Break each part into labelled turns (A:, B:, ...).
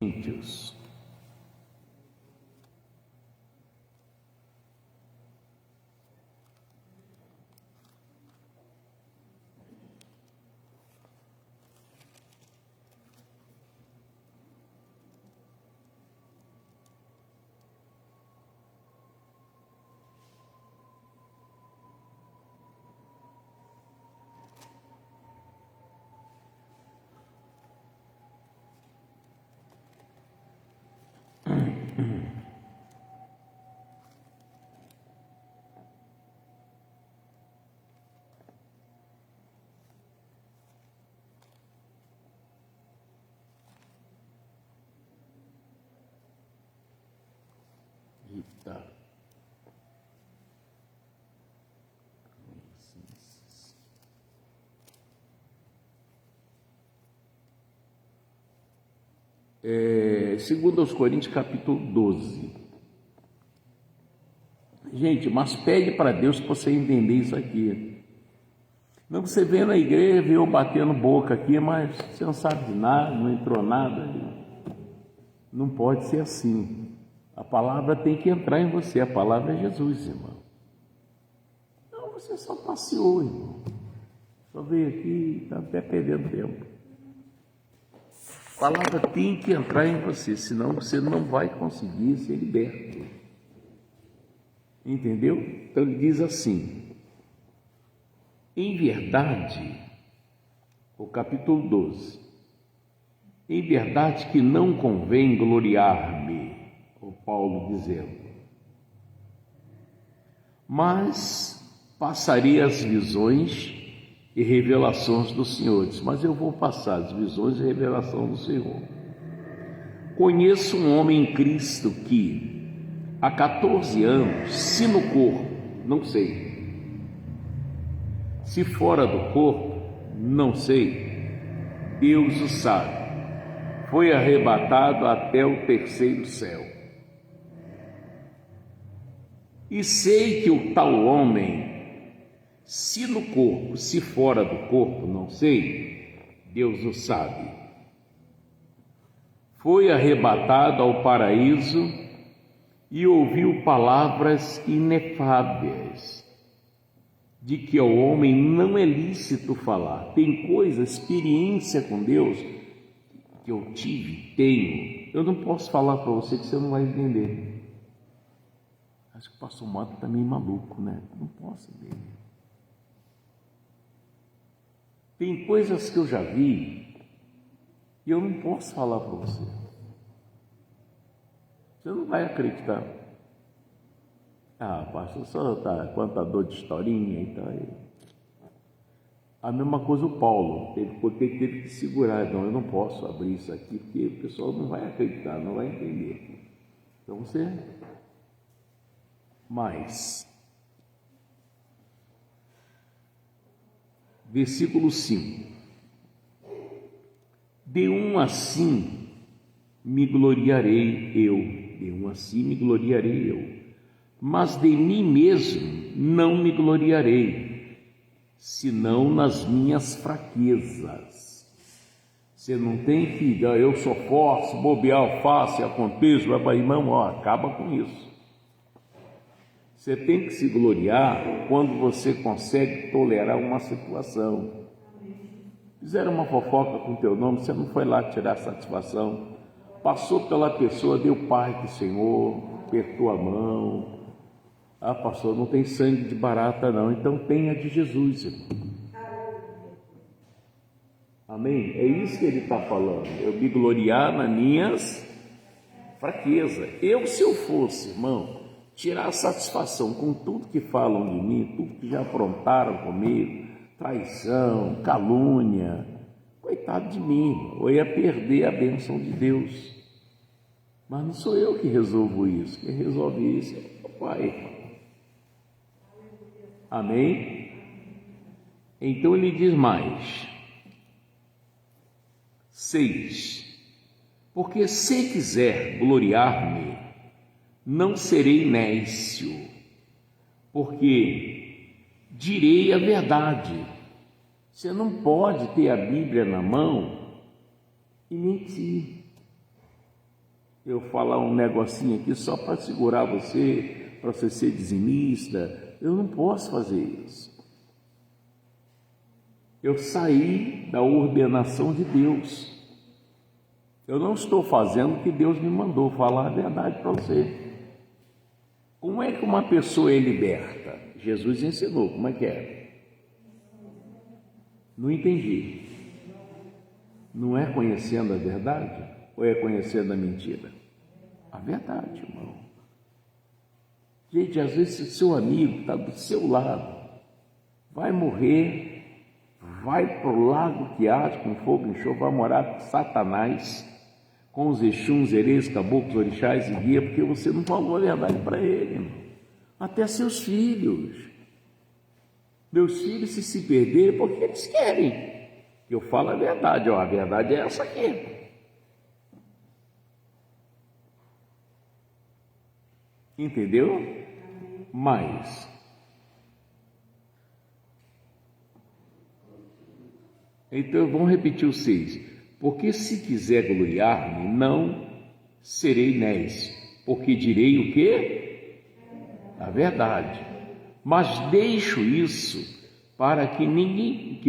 A: Coríntios. Eita. Segundo aos Coríntios, capítulo 12. Gente, mas pede para Deus para você entender isso aqui. Não, você vê na igreja, vê eu batendo boca aqui, mas você não sabe de nada, não entrou nada. Não pode ser assim. A palavra tem que entrar em você. A palavra é Jesus, irmão. Não, você só passeou, irmão. Só veio aqui e está até perdendo tempo. A palavra tem que entrar em você, senão você não vai conseguir ser liberto. Entendeu? Então ele diz assim: em verdade, o capítulo 12, em verdade que não convém gloriar-me, o Paulo dizendo, mas passarei as visões e revelações dos senhores. Mas eu vou passar as visões e revelação do Senhor. Conheço um homem em Cristo que há 14 anos, se no corpo, não sei, se fora do corpo, não sei, Deus o sabe, foi arrebatado até o terceiro céu. E sei que o tal homem, se no corpo, se fora do corpo, não sei, Deus o sabe, foi arrebatado ao paraíso e ouviu palavras inefáveis, de que ao homem não é lícito falar. Tem coisa, experiência com Deus, que eu tenho, eu não posso falar para você que você não vai entender. Acho que o pastor Mato está meio maluco, né? Não posso entender. Tem coisas que eu já vi e eu não posso falar para você. Você não vai acreditar. Ah, pastor, só tá contador de historinha e tal. A mesma coisa o Paulo, teve que segurar. Não, eu não posso abrir isso aqui porque o pessoal não vai acreditar, não vai entender. Então você... Mas... Versículo 5: de um assim me gloriarei eu, mas de mim mesmo não me gloriarei, senão nas minhas fraquezas. Você não tem que, eu sou forte, se bobear, eu faço, aconteço, vai, irmão, acaba com isso. Você tem que se gloriar quando você consegue tolerar uma situação. Fizeram uma fofoca com teu nome, você não foi lá tirar satisfação. Passou pela pessoa, deu Pai do Senhor, apertou a mão. Ah, pastor, não tem sangue de barata não, então tenha de Jesus, irmão. Amém? É isso que ele está falando. Eu me gloriar nas minhas fraquezas. Se eu fosse, irmão, tirar satisfação com tudo que falam de mim, tudo que já aprontaram comigo, traição, calúnia, coitado de mim, eu ia perder a bênção de Deus. Mas não sou eu que resolvo isso, quem resolve isso é o Pai. Amém? Então ele diz mais, 6, porque se quiser gloriar-me, não serei nécio, porque direi a verdade. Você não pode ter a Bíblia na mão e mentir. eu falar um negocinho aqui só para segurar você, para você ser dizimista. Eu não posso fazer isso. Eu saí da ordenação de Deus. Eu não estou fazendo o que Deus me mandou, falar a verdade para você. Como é que uma pessoa é liberta? Jesus ensinou, como é que é? Não entendi. Não é conhecendo a verdade ou é conhecendo a mentira? A verdade, irmão. Gente, às vezes o seu amigo está do seu lado, vai morrer, vai para o lago que arde com fogo e enxofre, vai morar com Satanás, com os exuns, herês, caboclos, orixás e guia, porque você não falou a verdade para ele, irmão. Até seus filhos. Meus filhos, se perderem, porque eles querem. Eu falo a verdade, ó, a verdade é essa aqui. Entendeu? Mas então vamos repetir o 6. Porque se quiser gloriar-me, não serei nécio, porque direi o quê? A verdade. Mas deixo isso para que ninguém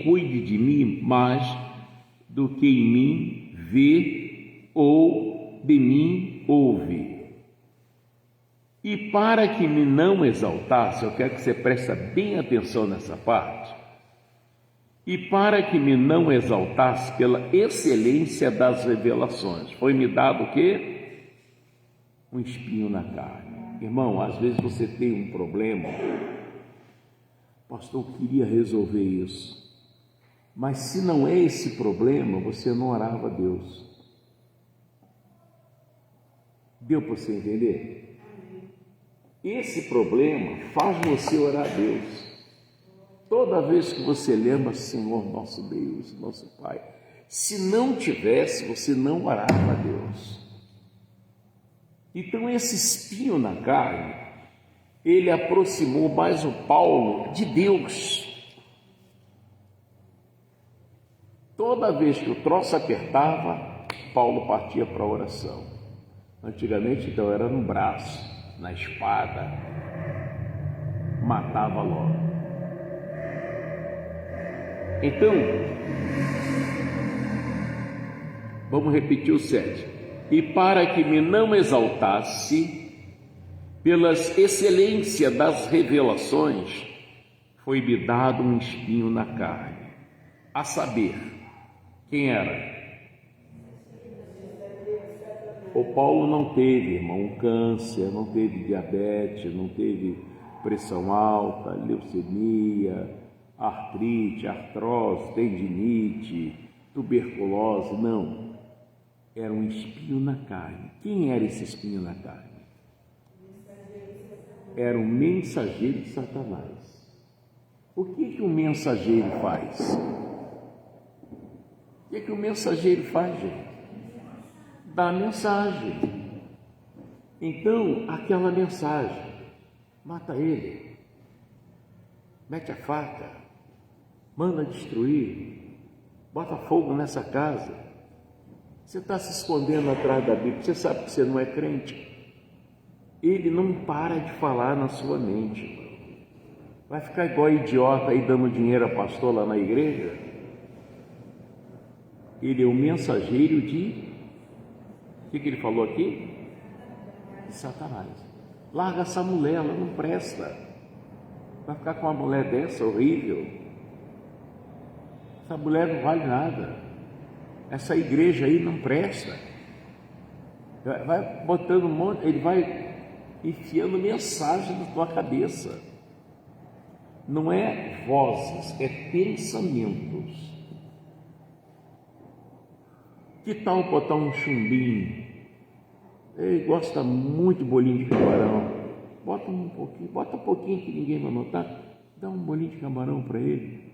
A: cuide de mim mais do que em mim vê ou de mim ouve. E para que me não exaltasse, eu quero que você preste bem atenção nessa parte, e para que me não exaltasse pela excelência das revelações, foi-me dado o quê? Um espinho na carne. Irmão, às vezes você tem um problema, pastor, eu queria resolver isso, mas se não é esse problema, você não orava a Deus. Deu para você entender? Esse problema faz você orar a Deus. Toda vez que você lembra, Senhor, nosso Deus, nosso Pai, se não tivesse, você não orava a Deus. Então esse espinho na carne, ele aproximou mais o Paulo de Deus. Toda vez que o troço apertava, Paulo partia para a oração. Antigamente, então, era no braço, na espada, matava logo. Então, vamos repetir o 7. E para que me não exaltasse pelas excelências das revelações, foi-me dado um espinho na carne, a saber, quem era? O Paulo não teve, irmão, um câncer, não teve diabetes, não teve pressão alta, leucemia, artrite, artrose, tendinite, tuberculose, não. Era um espinho na carne. Quem era esse espinho na carne? Era um mensageiro de Satanás. O que o mensageiro faz? O que o mensageiro faz, gente? Dá a mensagem. Então, aquela mensagem, mata ele, mete a faca, manda destruir, bota fogo nessa casa. Você está se escondendo atrás da Bíblia, você sabe que você não é crente. Ele não para de falar na sua mente. Vai ficar igual idiota aí dando dinheiro a pastor lá na igreja? Ele é o mensageiro de... O que ele falou aqui? De Satanás. Larga essa mulher, ela não presta. Vai ficar com uma mulher dessa, horrível. Essa mulher não vale nada. Essa igreja aí não presta. Vai botando um monte, ele vai enfiando mensagem na tua cabeça. Não é vozes, é pensamentos. Que tal botar um chumbinho? Ele gosta muito de bolinho de camarão. Bota um pouquinho que ninguém vai notar. Dá um bolinho de camarão para ele.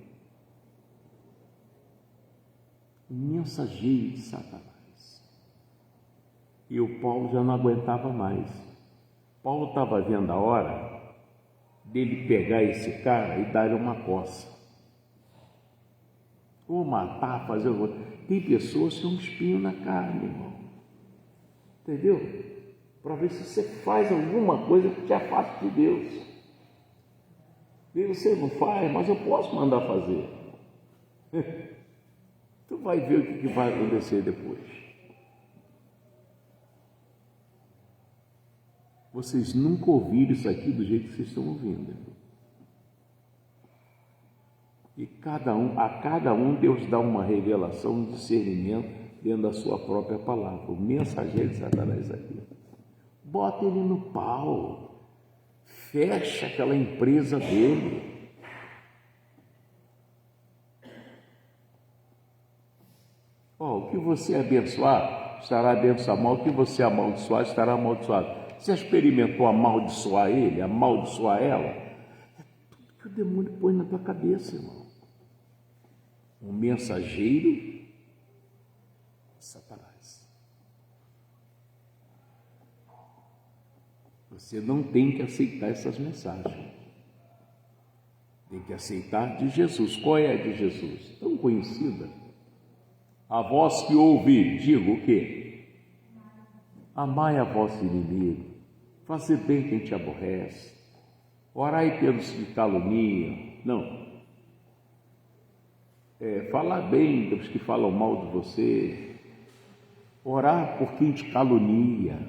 A: Um mensageiro de Satanás. E o Paulo já não aguentava mais. Paulo estava vendo a hora dele pegar esse cara e dar-lhe uma coça. Ou matar, fazer... Tem pessoas que têm um espinho na carne, irmão. Entendeu? Para ver se você faz alguma coisa que te afaste de Deus. E você não faz, mas eu posso mandar fazer. Tu vai ver o que vai acontecer depois. Vocês nunca ouviram isso aqui do jeito que vocês estão ouvindo. E a cada um Deus dá uma revelação, um discernimento dentro da sua própria palavra. O mensageiro de Satanás aqui. Bota ele no pau. Fecha aquela empresa dele. O que você abençoar, estará abençoado. O que você amaldiçoar, estará amaldiçoado. Você experimentou amaldiçoar ele, amaldiçoar ela? É tudo que o demônio põe na tua cabeça, irmão. Um mensageiro de Satanás. Você não tem que aceitar essas mensagens. Tem que aceitar de Jesus. Qual é a de Jesus? Tão conhecida. A vós que ouvi, digo o quê? Amai a vosso inimigo, fazer bem quem te aborrece, orai pelos que caluniam. Não. Falar bem dos que falam mal de você, orar por quem te calunia.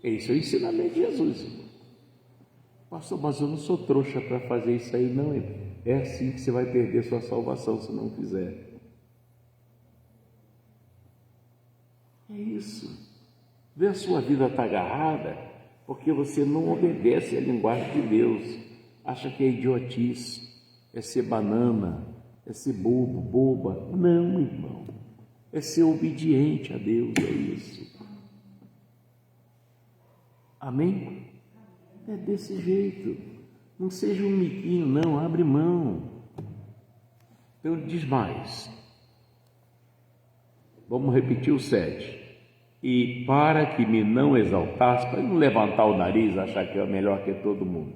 A: Esse é o ensinamento de Jesus, irmão. Pastor, mas eu não sou trouxa para fazer isso aí, não. É assim que você vai perder sua salvação se não fizer. É isso. Vê a sua vida está agarrada porque você não obedece à linguagem de Deus. Acha que é idiotice, é ser banana, é ser bobo, boba. Não, irmão. É ser obediente a Deus, é isso. Amém? É desse jeito. Não seja um miquinho, não. Abre mão. Então diz mais. Vamos repetir o 7. E para que me não exaltasse, para não levantar o nariz, achar que é melhor que todo mundo,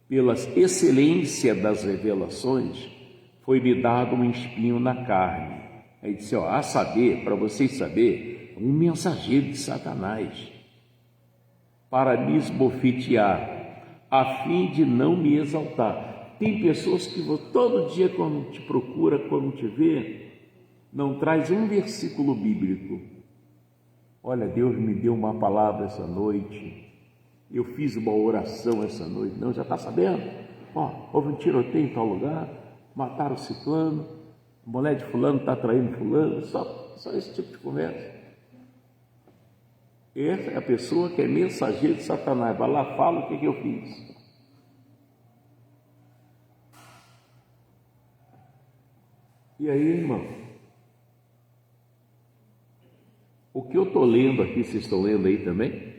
A: pela excelência das revelações, foi-me dado um espinho na carne. Aí disse, a saber, para vocês saberem, um mensageiro de Satanás, para me esbofetear, a fim de não me exaltar. Tem pessoas que todo dia quando te procura, quando te vê, não traz um versículo bíblico. Olha, Deus me deu uma palavra essa noite, eu fiz uma oração essa noite. Não, já está sabendo? Houve um tiroteio em tal lugar, mataram o ciclano, a mulher de fulano está traindo fulano, só esse tipo de conversa. Essa é a pessoa que é mensageiro de Satanás, vai lá, fala o que eu fiz. E aí, irmão? O que eu estou lendo aqui, vocês estão lendo aí também?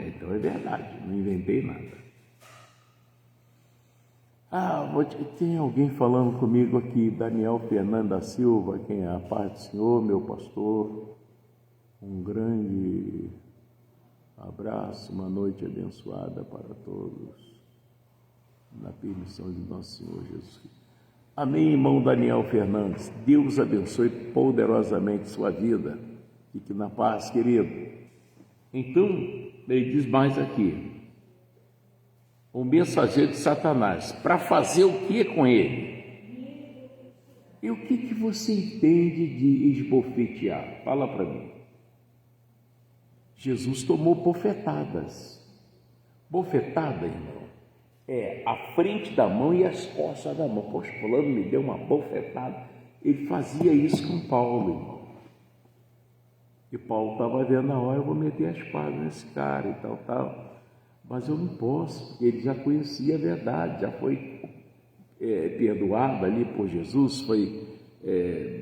A: Então é verdade, não inventei nada. Tem alguém falando comigo aqui, Daniel Fernando da Silva, quem é a paz do Senhor, meu pastor. Um grande abraço, uma noite abençoada para todos, na permissão de nosso Senhor Jesus Cristo. Amém, irmão Daniel Fernandes. Deus abençoe poderosamente sua vida. Fique na paz, querido. Então, ele diz mais aqui. O mensageiro de Satanás. Para fazer o que com ele? E o que você entende de esbofetear? Fala para mim. Jesus tomou bofetadas. Bofetada, irmão, é a frente da mão e as costas da mão. Poxa, fulano me deu uma bofetada. Ele fazia isso com Paulo, irmão. E Paulo estava vendo, eu vou meter a espada nesse cara e tal. Mas eu não posso, porque ele já conhecia a verdade, já foi perdoado ali por Jesus, foi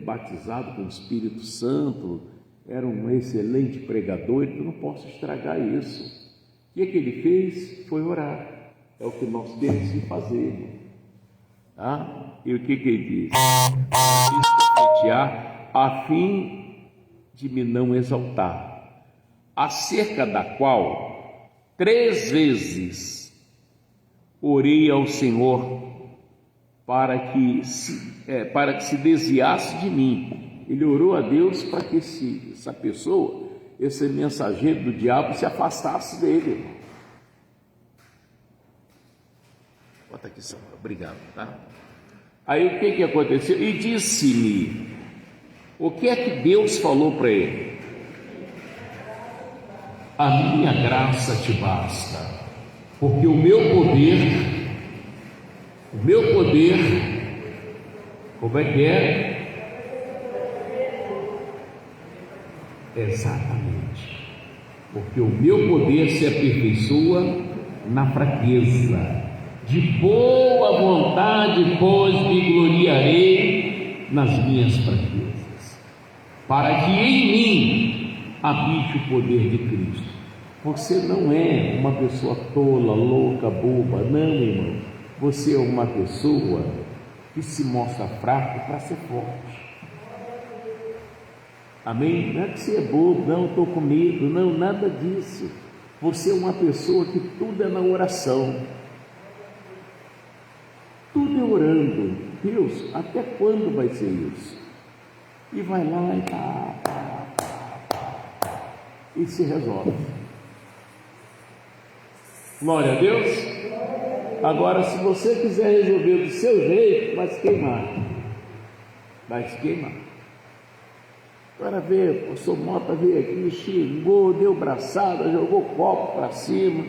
A: batizado com o Espírito Santo, era um excelente pregador, então eu não posso estragar isso. O que ele fez? Foi orar. É o que nós temos que fazer. Tá? E o que ele diz? A fim de me não exaltar, acerca da qual 3 vezes orei ao Senhor para que se desviasse de mim. Ele orou a Deus para que essa pessoa esse mensageiro do diabo se afastasse dele, irmão. Bota aqui, Samuel, obrigado, tá? Aí o que aconteceu? E disse-me, o que é que Deus falou para ele? A minha graça te basta, porque o meu poder, como é que é? Exatamente, porque o meu poder se aperfeiçoa na fraqueza. De boa vontade, pois, me gloriarei nas minhas fraquezas, para que em mim habite o poder de Cristo. Você não é uma pessoa tola, louca, boba, não, irmão. Você é uma pessoa que se mostra fraco para ser forte. Amém? Não é que você é bobo, não, estou com medo, não, nada disso. Você é uma pessoa que tudo é na oração. Tudo é orando. Deus, até quando vai ser isso? E vai lá e se resolve. Glória a Deus. Agora, se você quiser resolver do seu jeito, vai se queimar. Vai se queimar. Agora vê, o pastor Mota veio aqui, xingou, deu braçada, jogou copo para cima.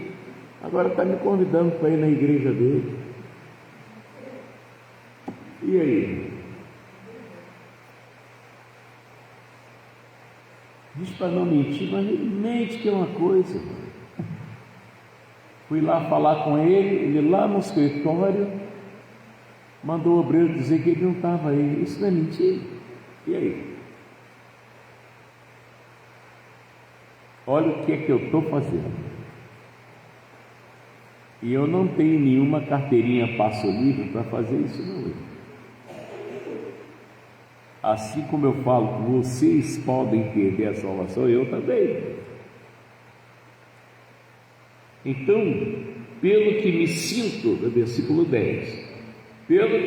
A: Agora está me convidando para ir na igreja dele. E aí? Diz para não mentir, mas ele mente que é uma coisa. Fui lá falar com ele lá no escritório, mandou o obreiro dizer que ele não estava aí. Isso não é mentira? E aí? Olha o que é que eu estou fazendo. E eu não tenho nenhuma carteirinha passo livre para fazer isso, não. Assim como eu falo que vocês podem perder a salvação, eu também. Então, pelo que me sinto, no versículo 10, pelo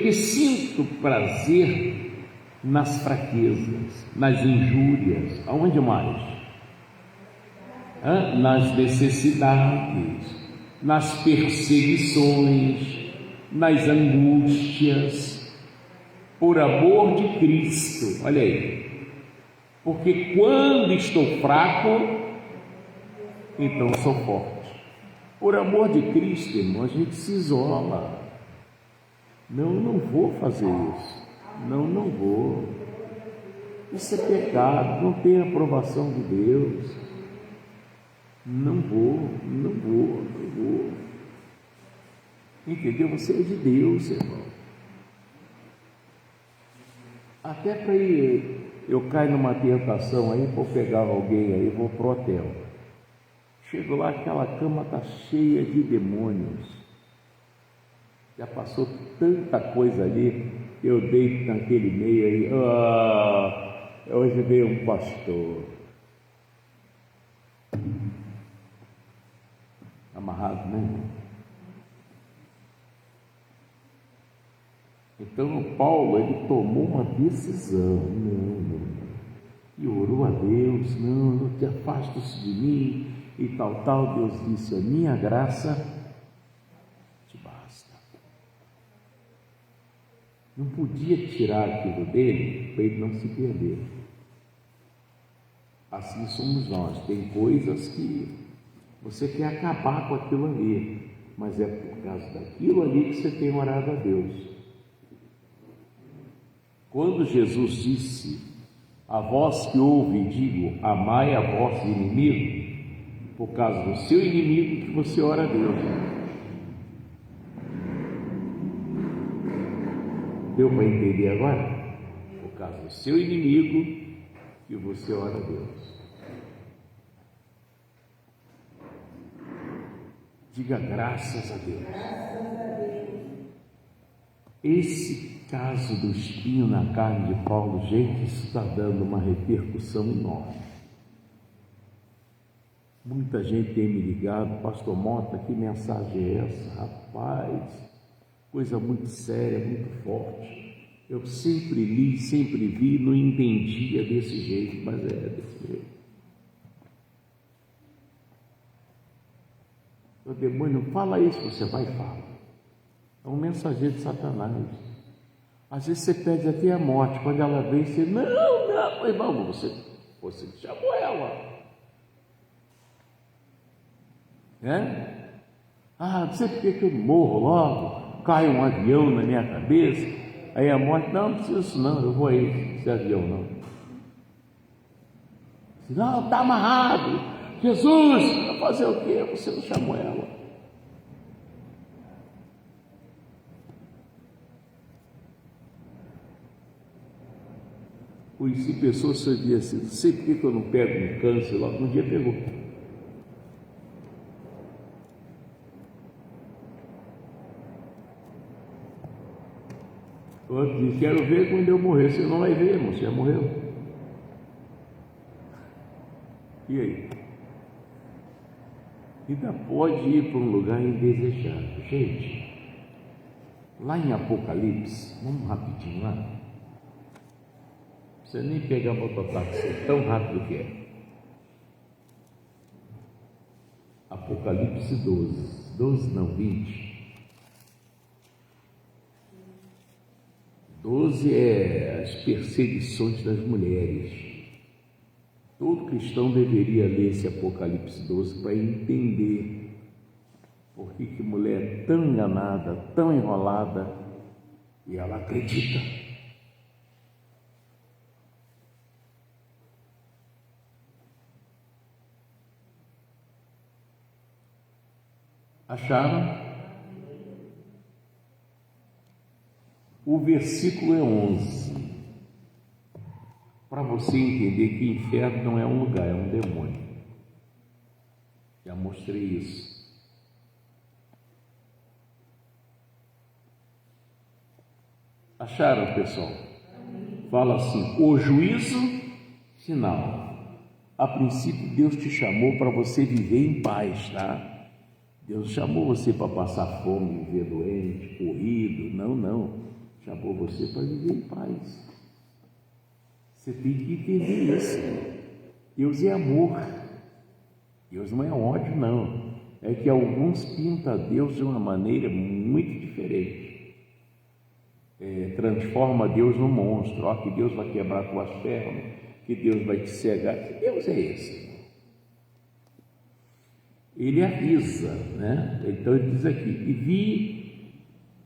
A: que sinto prazer nas fraquezas, nas injúrias, aonde mais? Nas necessidades, nas perseguições, nas angústias, por amor de Cristo. Olha aí, porque quando estou fraco, então sou forte. Por amor de Cristo, irmão, a gente se isola. Não vou fazer isso. Não vou. Isso é pecado, não tem aprovação de Deus. Não vou. Entendeu? Você é de Deus, irmão. Até para eu caio numa tentação aí, vou pegar alguém aí, vou pro hotel. Chego lá, aquela cama está cheia de demônios. Já passou tanta coisa ali, eu deito naquele meio aí. Hoje veio um pastor. Amarrado, né? Então Paulo, ele tomou uma decisão. E orou a Deus, não te afastes de mim e tal. Deus disse, a minha graça te basta. Não podia tirar aquilo dele para ele não se perder. Assim somos nós. Tem coisas que você quer acabar com aquilo ali, mas é por causa daquilo ali que você tem orado a Deus. Quando Jesus disse, a vós que ouve, digo, amai a vosso inimigo, por causa do seu inimigo que você ora a Deus. Deu para entender agora? Por causa do seu inimigo que você ora a Deus. Diga graças a Deus. Esse caso do espinho na carne de Paulo, gente, isso está dando uma repercussão enorme. Muita gente tem me ligado, pastor Mota, que mensagem é essa? Rapaz, coisa muito séria, muito forte. Eu sempre li, sempre vi, não entendia desse jeito, mas é desse jeito. O demônio fala isso, você vai e fala. É um mensageiro de Satanás. Às vezes você pede até a morte, quando ela vem, você, não, irmão, você chamou ela. Não sei porque que eu morro logo, cai um avião na minha cabeça, aí a morte, não precisa disso não, eu vou aí, esse avião não. Não, está amarrado, Jesus, vai fazer o quê? Você não chamou ela. Conheci pessoas que diziam assim, não sei por que eu não pego um câncer logo, um dia pegou. Outro disse, quero ver quando eu morrer. Você não vai ver, irmão, você já morreu. E aí? Ainda pode ir para um lugar indesejado. Gente, lá em Apocalipse, vamos rapidinho lá. Não precisa nem pegar mototáxi, tão rápido que é. Apocalipse 12 não, 20. 12 é as perseguições das mulheres. Todo cristão deveria ler esse Apocalipse 12 para entender por que mulher é tão enganada, tão enrolada, e ela acredita. Acharam? O versículo é 11. Para você entender que inferno não é um lugar, é um demônio. Já mostrei isso. Acharam, pessoal? Fala assim, o juízo final. A princípio Deus te chamou para você viver em paz, tá? Deus chamou você para passar fome, viver doente, corrido, não. Chamou você para viver em paz. Você tem que entender isso. Deus é amor. Deus não é ódio, não. É que alguns pintam Deus de uma maneira muito diferente. Transforma Deus num monstro. Ó, que Deus vai quebrar tuas pernas, que Deus vai te cegar. Que Deus é esse? Ele avisa, né? Então ele diz aqui, e vi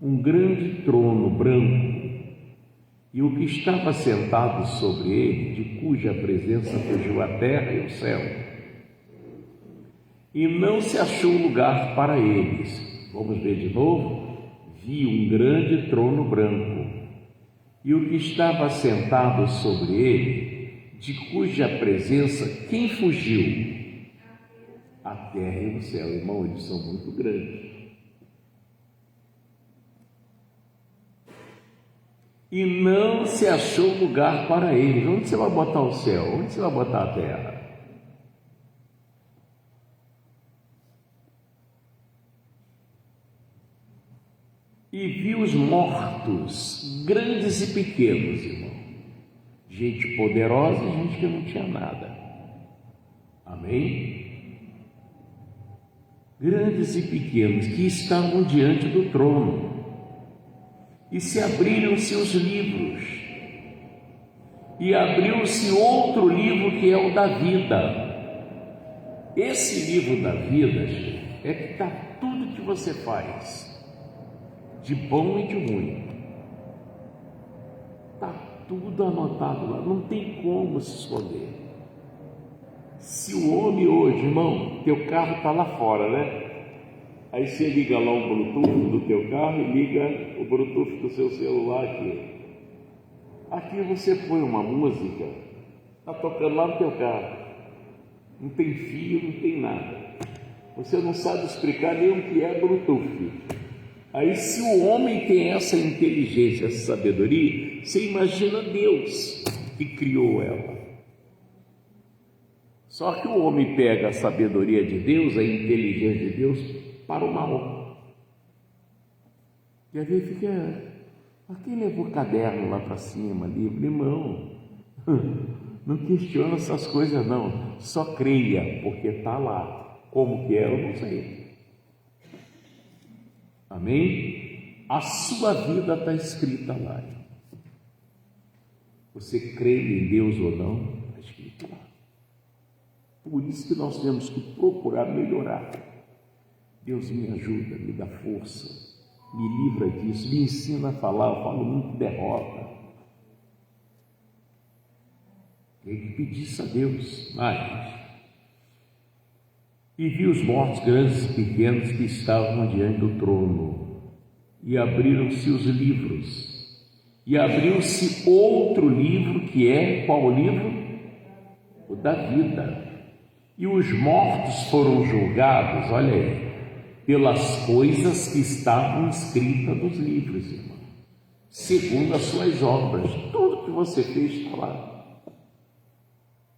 A: um grande trono branco, e o que estava sentado sobre ele, de cuja presença fugiu a terra e o céu, e não se achou lugar para eles. Vamos ver de novo? Vi um grande trono branco, e o que estava sentado sobre ele, de cuja presença quem fugiu? A terra e o céu. Irmão, eles são muito grandes. E não se achou lugar para eles. Onde você vai botar o céu? Onde você vai botar a terra? E vi os mortos, grandes e pequenos, irmão. Gente poderosa e gente que não tinha nada. Amém? Grandes e pequenos, que estavam diante do trono. E se abriram seus livros, e abriu-se outro livro que é o da vida. Esse livro da vida, gente, é que está tudo que você faz, de bom e de ruim. Está tudo anotado lá, não tem como se esconder. Se o homem hoje, irmão, teu carro está lá fora, né? Aí você liga lá o Bluetooth do teu carro e liga o Bluetooth do seu celular aqui. Aqui você põe uma música, está tocando lá no teu carro. Não tem fio, não tem nada. Você não sabe explicar nem o que é Bluetooth. Aí se o homem tem essa inteligência, essa sabedoria, você imagina Deus que criou ela. Só que o homem pega a sabedoria de Deus, a inteligência de Deus, para o mal. E aí fica, Mas quem levou o caderno lá para cima, livro? Irmão, não questiona essas coisas não, só creia, porque está lá. Como que é, eu não sei. Amém? A sua vida está escrita lá. Você crê em Deus ou não, está escrito lá. Por isso que nós temos que procurar melhorar. Deus me ajuda, me dá força, me livra disso, me ensina a falar. Eu falo muito derrota. Tem que pedir isso a Deus. E vi os mortos grandes e pequenos que estavam diante do trono, e abriram-se os livros, e abriu-se outro livro, que é, qual o livro? O da vida. E os mortos foram julgados, olha aí, pelas coisas que estavam escritas nos livros, irmão, segundo as suas obras. Tudo que você fez está lá.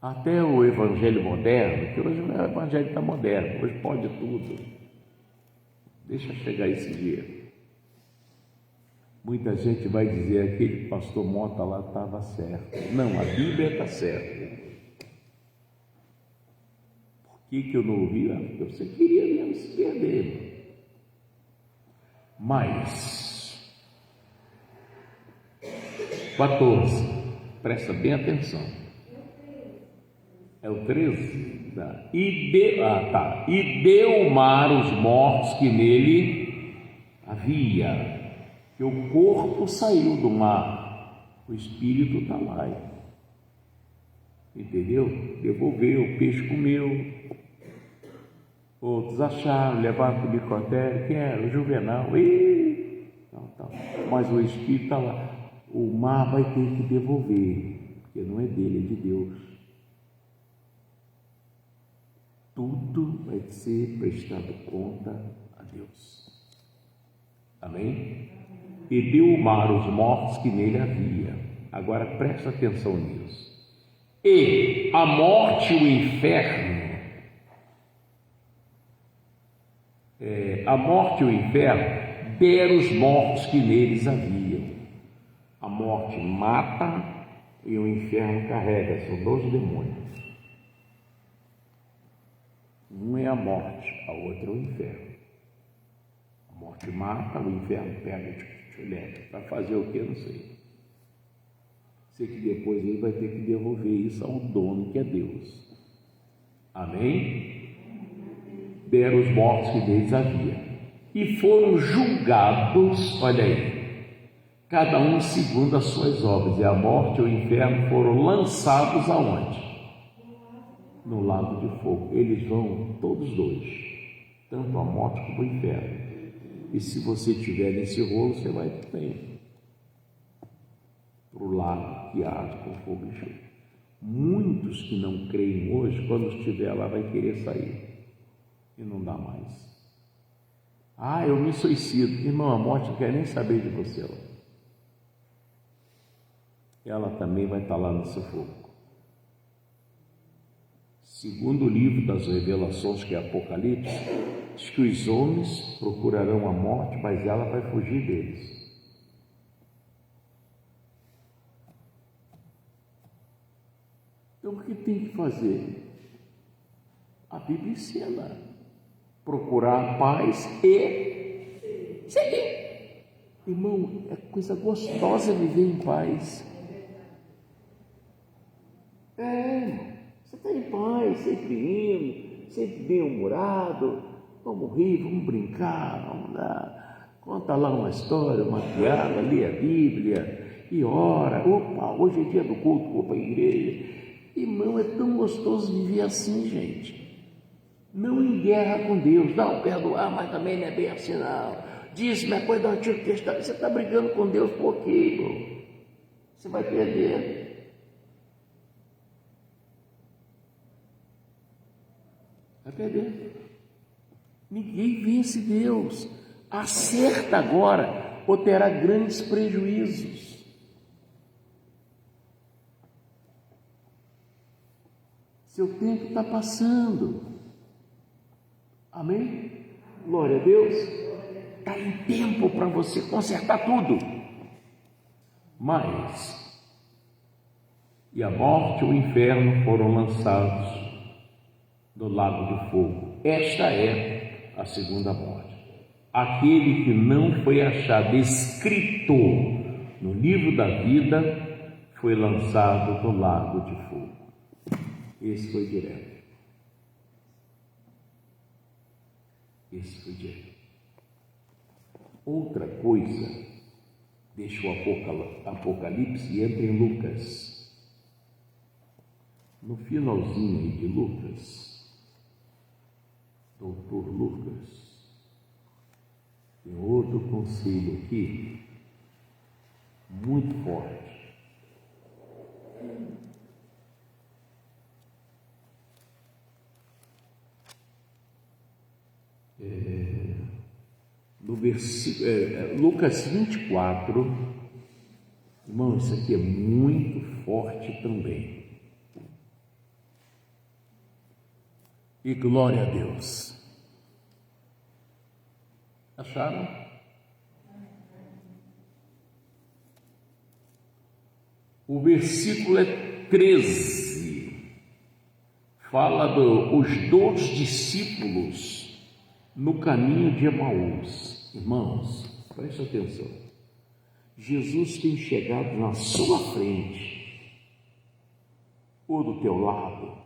A: Até o evangelho moderno, que hoje o evangelho está moderno, hoje pode tudo. Deixa chegar esse dia. Muita gente vai dizer, aquele pastor Mota lá estava certo. Não, a Bíblia está certa. Por que eu não ouvi? Porque você queria mesmo se perder. Mas 14, presta bem atenção. É o 13? Tá. E deu o mar os mortos que nele havia. Que o corpo saiu do mar, o espírito está lá. Entendeu? Devolveu, o peixe comeu. Outros acharam, levaram para o necrotério. Quem era? O Juvenal. Mas o espírito está lá. O mar vai ter que devolver, porque não é dele, é de Deus. Tudo vai ser prestado conta a Deus. Amém? E deu o mar os mortos que nele havia. Agora presta atenção nisso. E a morte e o inferno, a morte e o inferno deram os mortos que neles haviam. A morte mata e o inferno carrega, são 2 demônios. Um é a morte, a outra é o inferno. A morte mata, o inferno pega e leva. Para fazer o que? Eu não sei. Sei que depois ele vai ter que devolver isso ao dono, que é Deus. Amém? Deram os mortos que deles havia. E foram julgados, olha aí, cada um segundo as suas obras. E a morte e o inferno foram lançados aonde? No lago de fogo. Eles vão, todos dois, tanto a morte como o inferno. E se você estiver nesse rolo, você vai bem para o lago que arde com fogo e enxofre. Muitos que não creem hoje, quando estiver lá, vai querer sair e não dá mais. Eu me suicido. Irmão, a morte não quer nem saber de você. Ela também vai estar lá nesse fogo. Segundo o livro das Revelações, que é Apocalipse, diz que os homens procurarão a morte, mas ela vai fugir deles. Então, o que tem que fazer? A Bíblia ensina: procurar a paz e seguir. Irmão, é coisa gostosa viver em paz. Você está em paz, sempre rindo, sempre bem-humorado. Vamos rir, vamos brincar, vamos lá. Conta lá uma história, uma piada, lê a Bíblia e ora. Opa, hoje é dia do culto, vou para a igreja. Irmão, é tão gostoso viver assim, gente. Não em guerra com Deus. Não, perdoar, mas também não é bem assim, não. Dízimo é coisa do Antigo Testamento. Você está brigando com Deus por quê, irmão? Você vai perder. Vai perder. Ninguém vence Deus. Acerta agora ou terá grandes prejuízos. Seu tempo está passando. Amém? Glória a Deus. Está em tempo para você consertar tudo. E a morte e o inferno foram lançados no lago de fogo. Esta é a segunda morte. Aquele que não foi achado escrito no livro da vida foi lançado no lago de fogo. Esse foi direto. Outra coisa, deixa o Apocalipse e entra em Lucas. No finalzinho de Lucas, doutor Lucas, tem outro conselho aqui, muito forte. No versículo, Lucas 24, irmão, isso aqui é muito forte também. E glória a Deus. Acharam? O versículo é 13. Fala dos 2 discípulos no caminho de Emaús. Irmãos, preste atenção. Jesus tem chegado na sua frente ou do teu lado,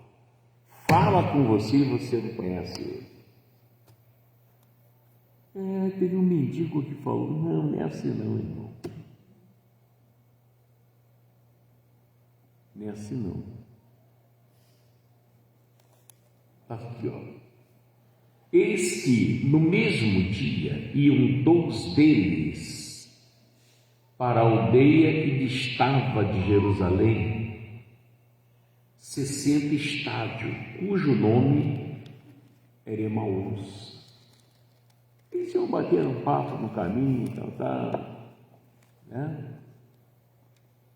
A: fala com você e você não conhece ele. Teve um mendigo que falou: não é assim não, irmão. Não é assim não. Aqui, ó. Eis que no mesmo dia iam 2 deles para a aldeia que distava de Jerusalém 60 estádios, cujo nome era Emaús. Eles iam bater um papo no caminho, né?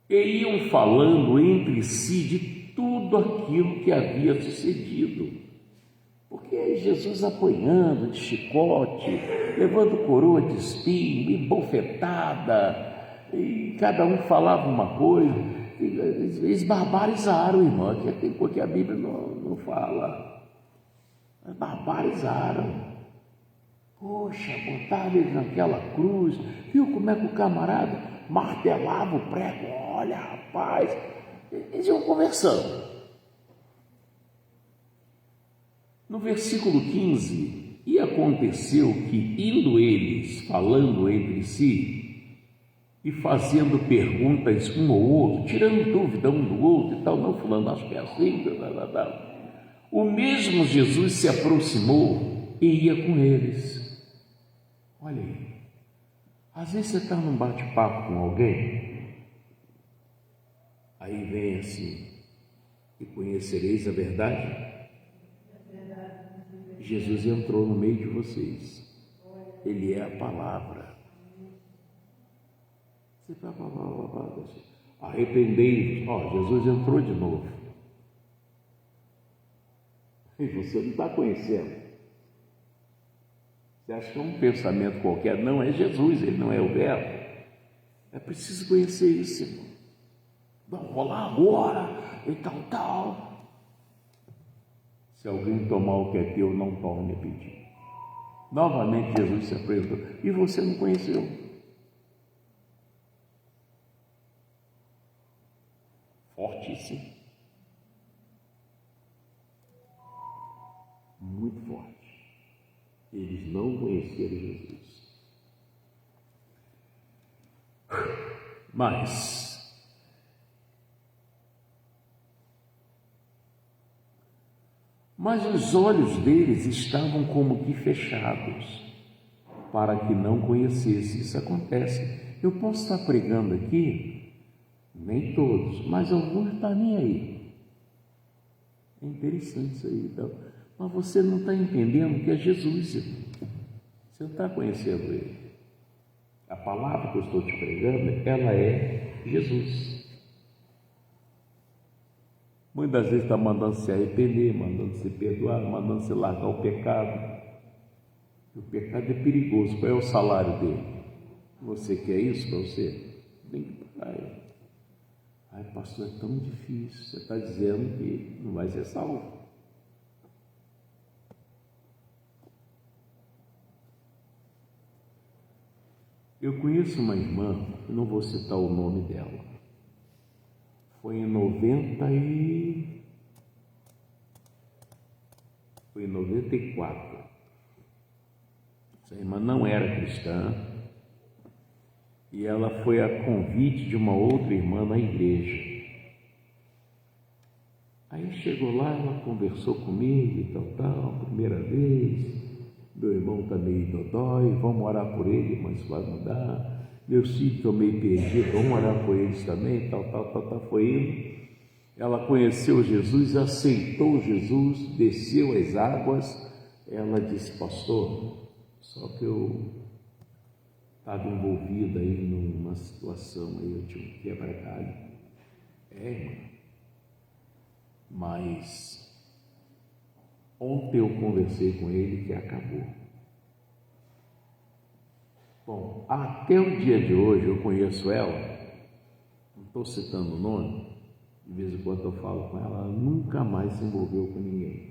A: E iam falando entre si de tudo aquilo que havia sucedido. Porque Jesus apanhando de chicote, levando coroa de espinho, e bofetada, e cada um falava uma coisa, eles barbarizaram, irmão, que tem coisa que a Bíblia não fala. Mas barbarizaram. Poxa, botaram ele naquela cruz, viu como é que o camarada martelava o prego? Olha, rapaz, eles iam conversando. No versículo 15, e aconteceu que, indo eles falando entre si e fazendo perguntas um ao outro, tirando dúvida um do outro e tal, não falando, acho que é assim, o mesmo Jesus se aproximou e ia com eles. Olha aí, às vezes você está num bate-papo com alguém, aí vem assim: e conhecereis a verdade? Jesus entrou no meio de vocês. Ele é a palavra. Você está arrependei-vos. Jesus entrou de novo. E você não está conhecendo. Você acha que é um pensamento qualquer? Não, é Jesus, ele não é o Verbo. É preciso conhecer isso, irmão. Não, vou lá agora e tal. Se alguém tomar o que é teu, não torne a pedir. Novamente Jesus se apresentou. E você não conheceu. Fortíssimo. Muito forte. Eles não conheceram Jesus. Mas os olhos deles estavam como que fechados, para que não conhecesse. Isso acontece. Eu posso estar pregando aqui, nem todos, mas alguns estão nem aí. É interessante isso aí. Então. Mas você não está entendendo que é Jesus, irmão. Você não está conhecendo ele. A palavra que eu estou te pregando, ela é Jesus. Muitas vezes está mandando se arrepender, mandando se perdoar, mandando se largar o pecado. O pecado é perigoso. Qual é o salário dele? Você quer isso para você? Tem que Ai, pastor, é tão difícil, você está dizendo que não vai ser salvo. Eu conheço uma irmã, eu não vou citar o nome dela, foi em 94. Essa irmã não era cristã e ela foi a convite de uma outra irmã na igreja. Aí chegou lá, ela conversou comigo e tal, primeira vez. Meu irmão está meio dodói, vamos orar por ele, mas vai mudar. Meus filhos estão meio perdidos, vamos orar por eles também, tal. Foi indo. Ela conheceu Jesus, aceitou Jesus, desceu as águas. Ela disse, pastor, só que eu estava envolvida aí numa situação, aí eu tinha um quebra-galho. Irmã, mas ontem eu conversei com ele que acabou. Bom, até o dia de hoje eu conheço ela, não estou citando o nome, de vez em quando eu falo com ela, ela nunca mais se envolveu com ninguém.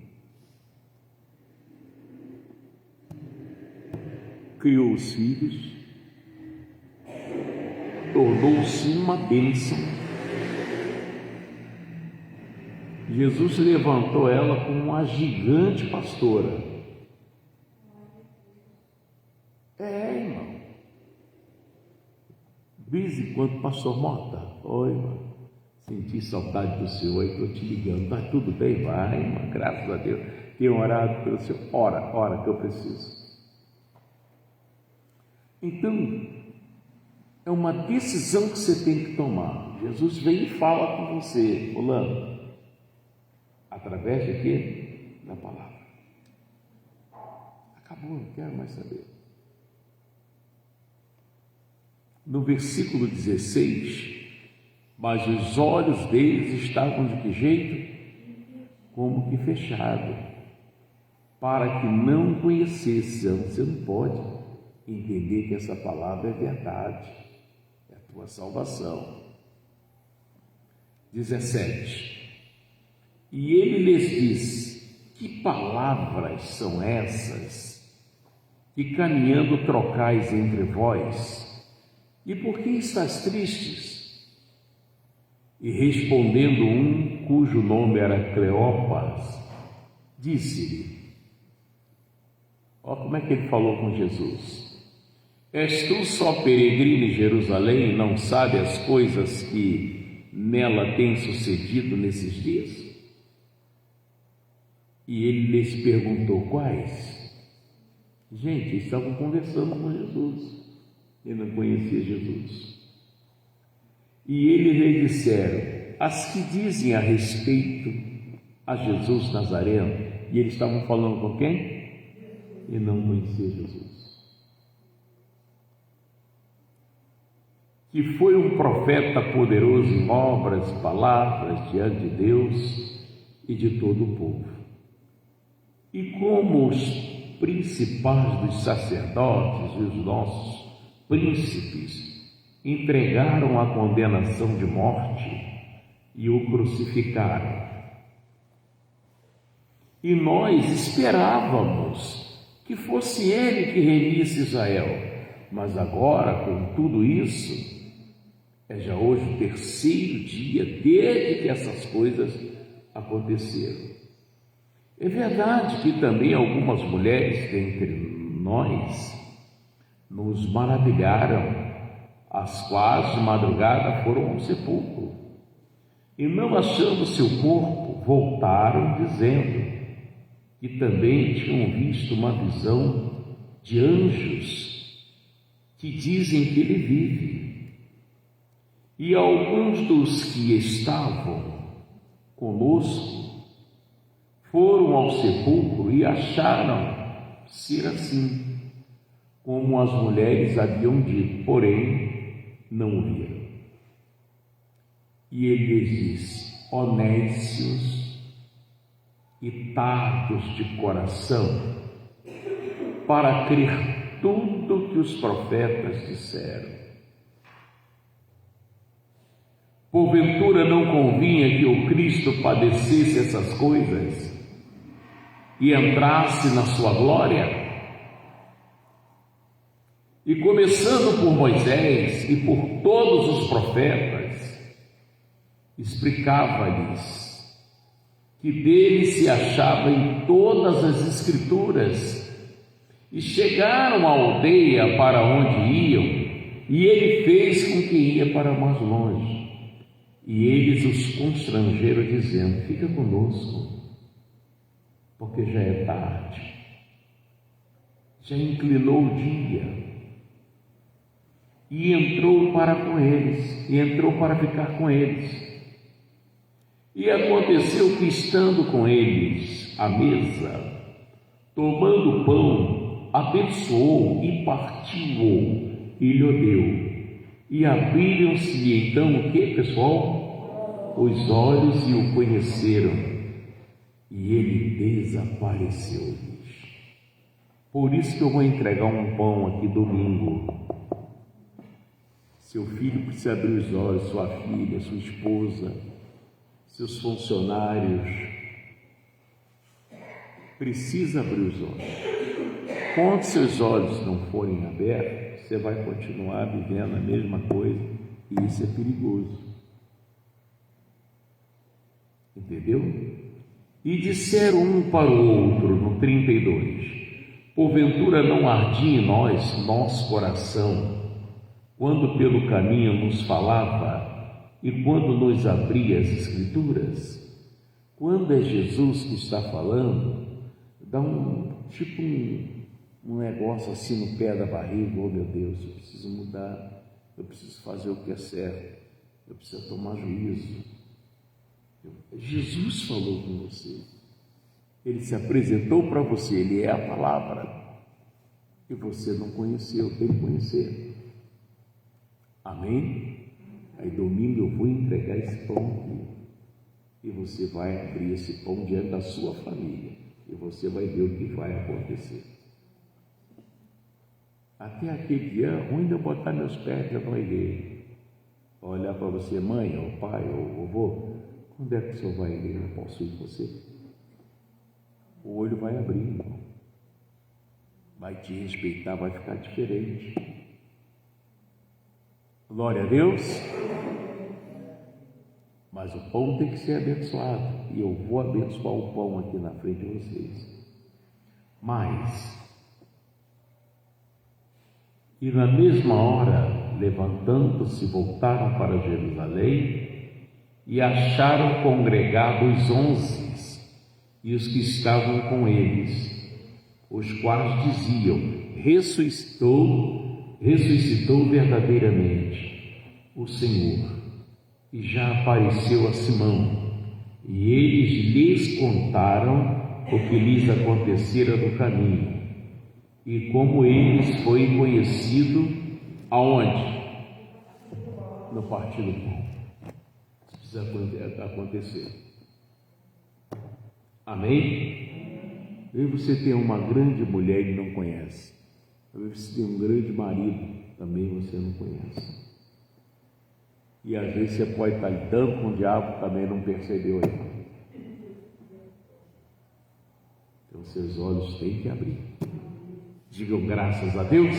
A: Criou os filhos, tornou-se uma bênção. Jesus levantou ela como uma gigante pastora. Irmão. De vez em quando, pastor Mota, oi, irmão. Senti saudade do Senhor, aí estou te ligando. Tá tudo bem? Vai, irmão, graças a Deus. Tenho orado pelo Senhor. Ora que eu preciso. Então, é uma decisão que você tem que tomar. Jesus vem e fala com você, fulano. Através de quê? Da palavra. Acabou, não quero mais saber. No versículo 16, mas os olhos deles estavam de que jeito? Como que fechados, para que não conhecessem. Você não pode entender que essa palavra é verdade, é a tua salvação. 17. E ele lhes diz, que palavras são essas que caminhando trocais entre vós? E por que estáis tristes? E respondendo um, cujo nome era Cleopas, disse-lhe, olha como é que ele falou com Jesus, és tu só peregrino em Jerusalém e não sabe as coisas que nela têm sucedido nesses dias? E ele lhes perguntou, quais? Gente, eles estavam conversando com Jesus, e não conhecia Jesus. E eles lhe disseram, as que dizem a respeito a Jesus Nazareno. E eles estavam falando com quem? E não conhecia Jesus. Que foi um profeta poderoso em obras, palavras diante de Deus e de todo o povo. E como os principais dos sacerdotes e os nossos príncipes entregaram a condenação de morte e o crucificaram. E nós esperávamos que fosse ele que remisse Israel, mas agora, com tudo isso, é já hoje o terceiro dia desde que essas coisas aconteceram. É verdade que também algumas mulheres dentre nós nos maravilharam, as quais de madrugada foram ao sepulcro e, não achando seu corpo, voltaram dizendo que também tinham visto uma visão de anjos que dizem que ele vive. E alguns dos que estavam conosco foram ao sepulcro e acharam ser assim, como as mulheres haviam dito, porém não o viram. E ele lhes disse, ó nécios e tardos de coração, para crer tudo que os profetas disseram. Porventura não convinha que o Cristo padecesse essas coisas e entrasse na sua glória? E começando por Moisés e por todos os profetas, explicava-lhes que dele se achava em todas as Escrituras, e chegaram à aldeia para onde iam, e ele fez com que ia para mais longe. E eles os constrangeram, dizendo: fica conosco, porque já é tarde, já inclinou o dia. E entrou para com eles, e entrou para ficar com eles. E aconteceu que, estando com eles à mesa, tomando o pão, abençoou e partiu-o e lhe deu. E abriram-se então o que, pessoal? Os olhos, e o conheceram, e ele desapareceu-lhes. Por isso que eu vou entregar um pão aqui domingo. Seu filho precisa abrir os olhos, sua filha, sua esposa, seus funcionários, precisa abrir os olhos. Quando seus olhos não forem abertos, você vai continuar vivendo a mesma coisa, e isso é perigoso. Entendeu? E disseram um para o outro, no 32, porventura não ardia em nós, nosso coração, quando pelo caminho nos falava e quando nos abria as Escrituras? Quando é Jesus que está falando, dá um negócio assim no pé da barriga: oh meu Deus, eu preciso mudar, eu preciso fazer o que é certo, eu preciso tomar juízo. Jesus falou com você, ele se apresentou para você, ele é a palavra, e você não conheceu, tem que conhecer. Amém? Aí domingo eu vou entregar esse pão aqui, e você vai abrir esse pão diante da sua família, e você vai ver o que vai acontecer. Até aquele dia, onde eu botar meus pés, eu não irei. Olhar para você: mãe, ou pai, ou avô, quando é que o senhor vai ir? Eu posso ir com você? O olho vai abrir, irmão. Vai te respeitar, vai ficar diferente. Glória a Deus. Mas o pão tem que ser abençoado, e eu vou abençoar o pão aqui na frente de vocês. Mas, e na mesma hora, levantando-se, voltaram para Jerusalém, e acharam congregados 11, e os que estavam com eles, os quais diziam: ressuscitou verdadeiramente o Senhor, e já apareceu a Simão. E eles lhes contaram o que lhes acontecera no caminho, e como eles foi conhecido aonde? No partir do pão. Isso precisa acontecer. Amém? E você tem uma grande mulher e não conhece. Talvez você tem um grande marido, também você não conhece. E às vezes você pode estar lidando com o diabo, também não percebeu ainda. Então seus olhos têm que abrir. Digam graças a Deus.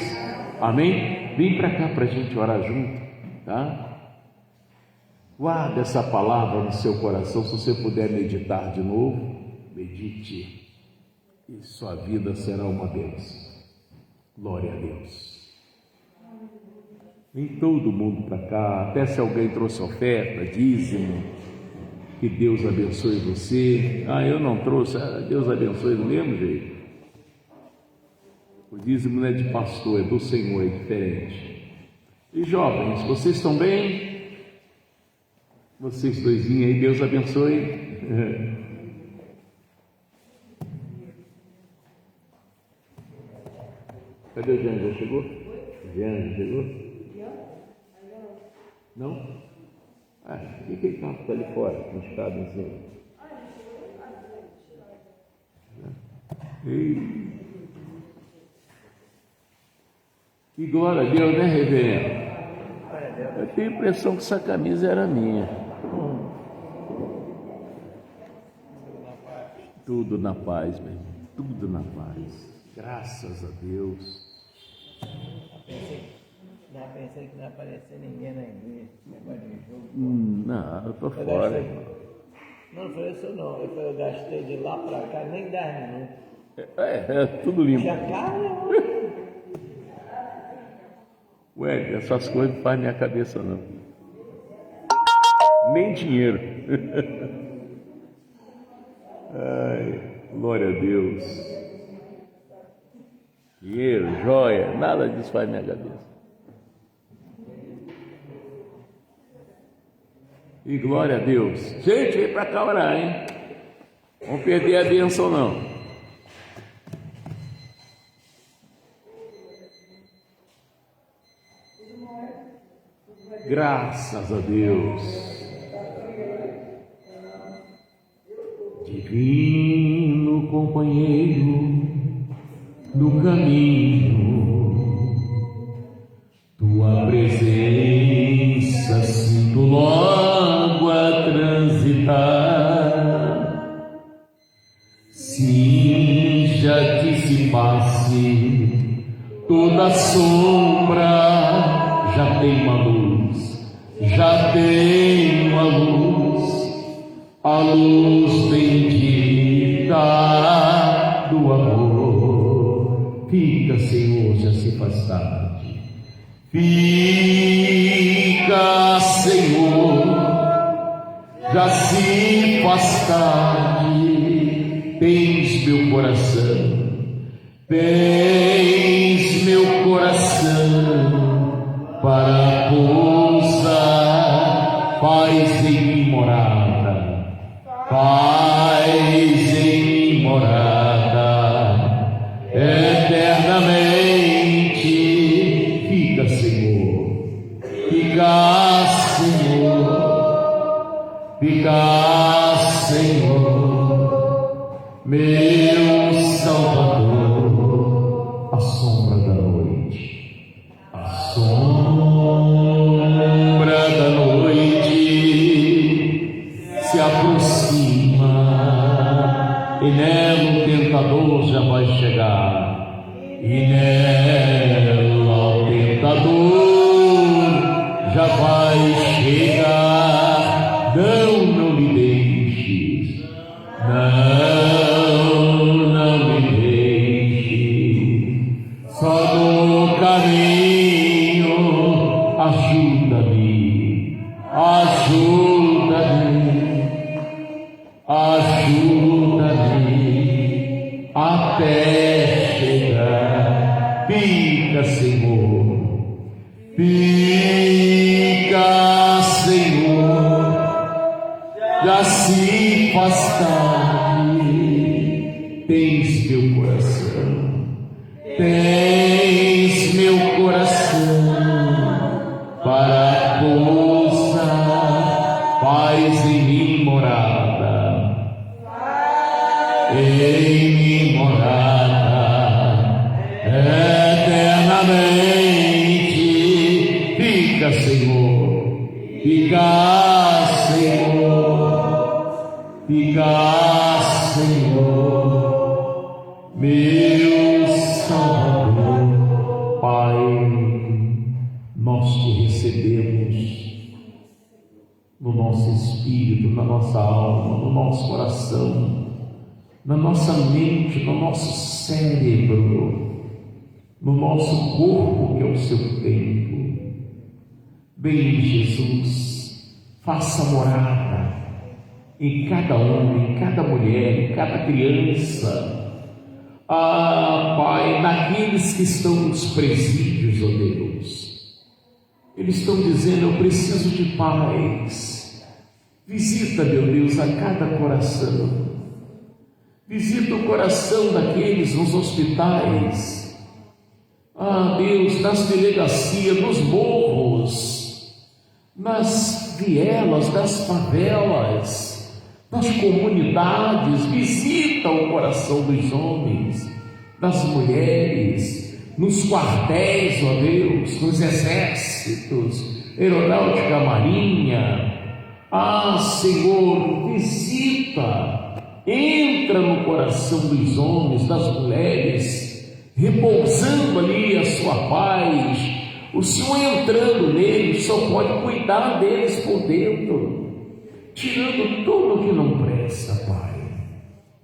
A: Amém? Vem para cá para a gente orar junto, tá? Guarde essa palavra no seu coração. Se você puder meditar de novo, medite, e sua vida será uma bênção. Glória a Deus. Vem todo mundo para cá, até se alguém trouxe oferta, dízimo, que Deus abençoe você. Eu não trouxe, Deus abençoe do mesmo jeito. O dízimo não é de pastor, é do Senhor, é diferente. E jovens, vocês estão bem? Vocês doisinhos aí, Deus abençoe. Cadê o Jean? Já chegou? Jean já chegou? Não? Por que ele está ali fora, no estado em cima? E glória a Deus, né, reverendo? Eu tenho a impressão que essa camisa era minha. Tudo na paz, meu irmão. Tudo na paz. Graças a Deus.
B: Pensei que não ia aparecer ninguém na igreja. Negócio de jogo.
A: Não, eu tô fora.
B: Não foi isso não. Eu gastei de lá pra cá nem 10 minutos.
A: É tudo limpo.
B: Já cara.
A: Ué, essas coisas não fazem minha cabeça não. Nem dinheiro. Ai, glória a Deus. Dinheiro, joia, nada disso faz minha cabeça. E glória a Deus. Gente, vem pra cá orar, hein? Vamos perder a bênção não. Graças a Deus. Divino companheiro do caminho, tua presença sinto logo a transitar. Sim, já que se passe toda sombra, já tem uma luz, já tem uma luz, a luz bendita do amor. Fica, Senhor, já se faz tarde. Fica, Senhor, já se faz tarde. Tens meu coração, tens meu coração para pousar. Faz em mim morada, faz em mim morada eternamente. Fica, Senhor, fica, Senhor, fica, Senhor, meu Salvador. A sombra da noite, a sombra da noite se aproxima, e nela o tentador já vai chegar, e nela o tentador já vai chegar. Não lhe deixes, não me deixes, só no caminho ajuda-me, ajuda-me até chegar. Fica, Senhor, fica, Senhor, já se faz tarde. Tens meu coração, tens meu coração para pousar. Faz em mim morada, em mim morada eternamente. Fica, Senhor, fica, Senhor, fica, Senhor, meu Salvador. Pai, nós te recebemos no nosso espírito, na nossa alma, no nosso coração, na nossa mente, no nosso cérebro, no nosso corpo, que é o seu templo. Vem, Jesus, faça morada em cada homem, em cada mulher, em cada criança. Pai, naqueles que estão nos presídios, ó Deus, eles estão dizendo: eu preciso de paz. Visita, meu Deus, a cada coração. Visita o coração daqueles nos hospitais. Deus, nas delegacias, nos morros, nas vielas, nas favelas, nas comunidades. Visita o coração dos homens, das mulheres, nos quartéis, ó Deus, nos exércitos, Aeronáutica Marinha. Ah, Senhor, visita, entra no coração dos homens, das mulheres, repousando ali a sua paz. O Senhor entrando neles só pode cuidar deles por dentro, tirando tudo que não presta, Pai.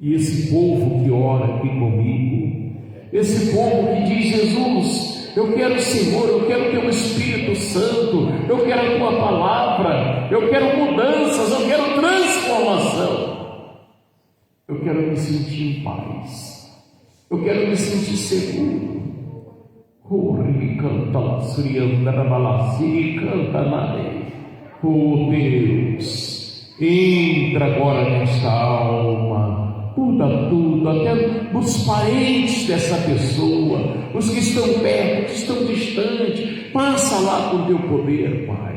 A: E esse povo que ora aqui comigo, esse povo que diz: Jesus, eu quero o Senhor, eu quero o Teu Espírito Santo, eu quero a Tua Palavra, eu quero mudanças, eu quero transformação, eu quero me sentir em paz, eu quero me sentir seguro. Oh Deus, entra agora nesta alma, muda tudo, até os parentes dessa pessoa, os que estão perto, que estão distantes, passa lá com teu poder, Pai.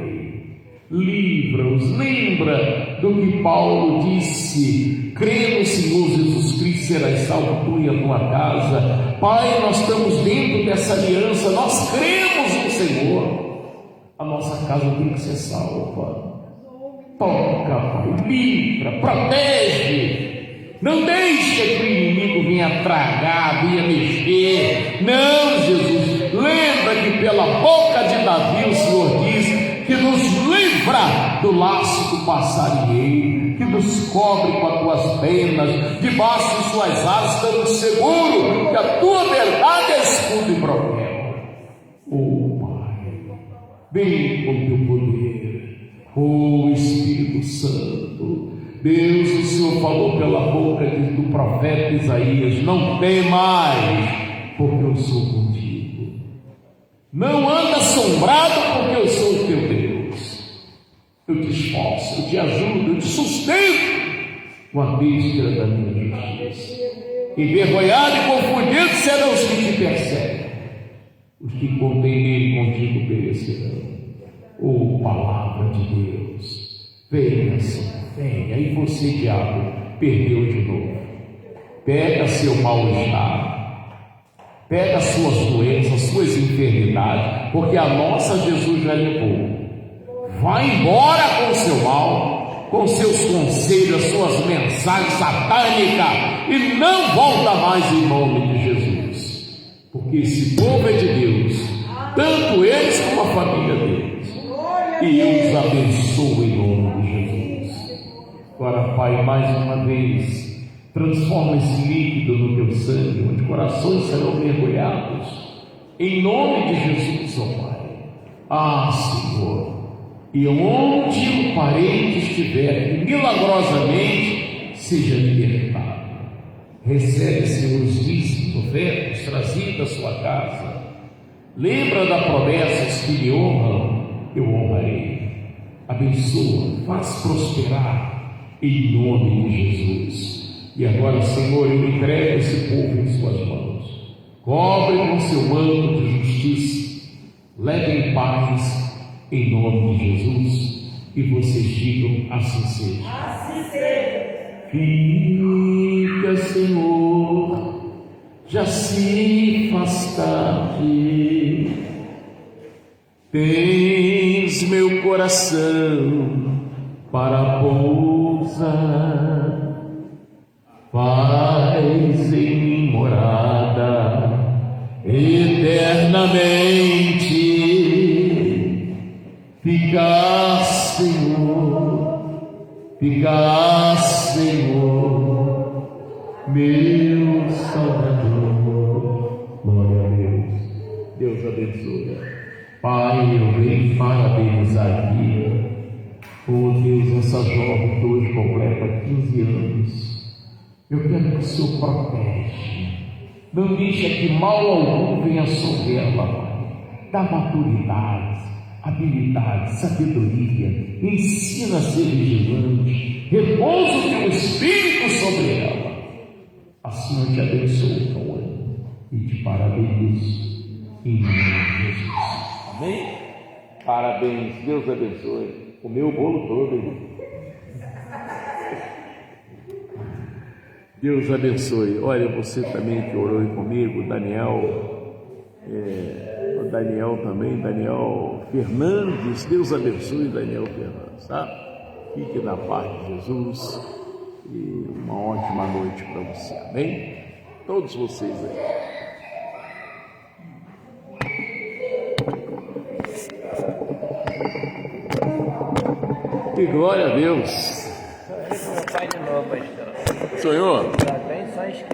A: Livra-os, lembra do que Paulo disse: crê no Senhor Jesus Cristo, serás salvo tu e a tua casa. Pai, nós estamos dentro dessa aliança, nós cremos no Senhor. A nossa casa tem que ser salva. Toca, Pai, livra, protege. Não deixa que o inimigo venha tragar, venha mexer. Não, Jesus, lembra que pela boca de Davi o Senhor diz que nos livra do laço do passarinheiro, que nos cobre com as tuas penas, debaixo de suas asas estamos seguros que a tua verdade é escudo e broquel. Oh Pai, vem com teu poder, oh Espírito Santo. Deus, o Senhor falou pela boca do profeta Isaías: não temais, porque eu sou contigo. Não anda assombrado, porque eu sou o teu Deus. Eu te esforço, eu te ajudo, eu te sustento com a destra da minha justiça. Envergonhado e confundido serão os que te perseguem, os que contêm nele contigo perecerão. Oh, palavra de Deus, venha, Senhor, venha. E você, diabo, perdeu de novo. Pega seu mal-estar, pega as suas doenças, suas enfermidades, porque a nossa Jesus já levou. Vai embora com o seu mal, com seus conselhos, suas mensagens satânicas, e não volta mais em nome de Jesus, porque esse povo é de Deus, tanto eles como a família deles, e eu os abençoo em nome de Jesus. Agora, Pai, mais uma vez, transforma esse líquido no teu sangue, onde corações serão mergulhados, em nome de Jesus, ó Pai. Ah, Senhor, e onde o parente estiver, milagrosamente seja libertado. Recebe, Senhor, os dízimos, ofertas trazidos à sua casa. Lembra da promessa: os que me honram, eu honrarei. Abençoa, faz prosperar, em nome de Jesus. E agora, Senhor, eu entrego esse povo em suas mãos. Cobre com seu manto de justiça, leve em paz, em nome de Jesus. E vocês digam: assim seja.
C: Assim seja.
A: Fica, Senhor, já se faz tarde. Tens meu coração para pousar, faz em mim morada eternamente. Fica, Senhor, meu Salvador. Glória a Deus. Deus abençoe. Pai, eu venho parabenizar aqui, oh Deus, essa jovem que hoje completa 15 anos. Eu quero que o Senhor protege, não deixa que mal algum venha sobre ela, Pai. Dá maturidade, habilidade, sabedoria, ensina a ser vigilante, repousa o teu Espírito sobre ela. Assim eu te abençoo, Pai, e te parabenizo em nome de Jesus. Amém? Parabéns, Deus abençoe. Comeu o bolo todo, hein? Deus abençoe. Olha, você também que orou comigo, Daniel, O Daniel também, Daniel Fernandes, Deus abençoe Daniel Fernandes, tá? Fique na paz de Jesus e uma ótima noite para você, amém? Todos vocês aí. Que glória a Deus!
B: Sonhei com meu pai de novo, pastor.
A: Sonhou?
B: Tá bem só inscrito.